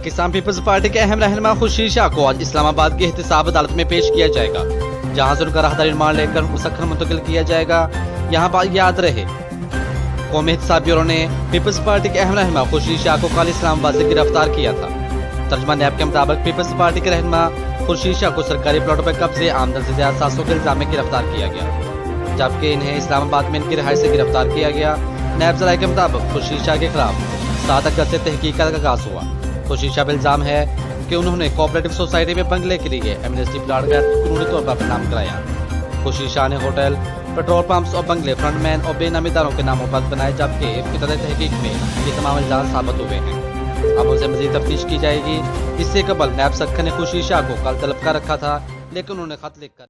Pakistan peoples party के अहम रहनुमा खुर्शीद शाह को आज इस्लामाबाद की एहतसाब अदालत में पेश किया जाएगा, जहां से उनका राहदारी रिमांड लेकर मुसक्खर मुंतकिल किया जाएगा। यहाँ बात याद रहे, कौमी एहतसाब ब्यूरो ने पीपल्स पार्टी के अहम रहनुमा खुर्शीद शाह को कल इस्लामाबाद से गिरफ्तार किया था। तर्जुमा नैब के मुताबिक पीपल्स पार्टी के रहनुमा खुर्शीद शाह को सरकारी प्लॉटों पर कब्जे आमदन से ज्यादा 700 के इल्जाम में गिरफ्तार किया गया, जबकि इन्हें इस्लामाबाद में इनकी रिहाइश से गिरफ्तार किया गया। नैब जराये के मुताबिक खुर्शीद शाह के खिलाफ 7 अगस्त से तहकीकात का आगाज हुआ। खुर्शीद शाह पर इल्जाम है कि उन्होंने कोऑपरेटिव सोसाइटी में बंगले के लिए एमनेस्टी प्लाट का कानूनी तौर पर नाम कराया। खुर्शीद शाह ने होटल, पेट्रोल पंप्स और बंगले फ्रंटमैन और बेनामीदारों के नामों पर बनाए, जबकि इब्तदाई तहकीक में ये तमाम इल्जाम साबित हुए हैं। अब उनसे मजीद तफ्तीश की जाएगी। इससे कबल नैब सख्खर ने खुर्शीद शाह को कल तलब कर रखा था, लेकिन उन्होंने खत लिखकर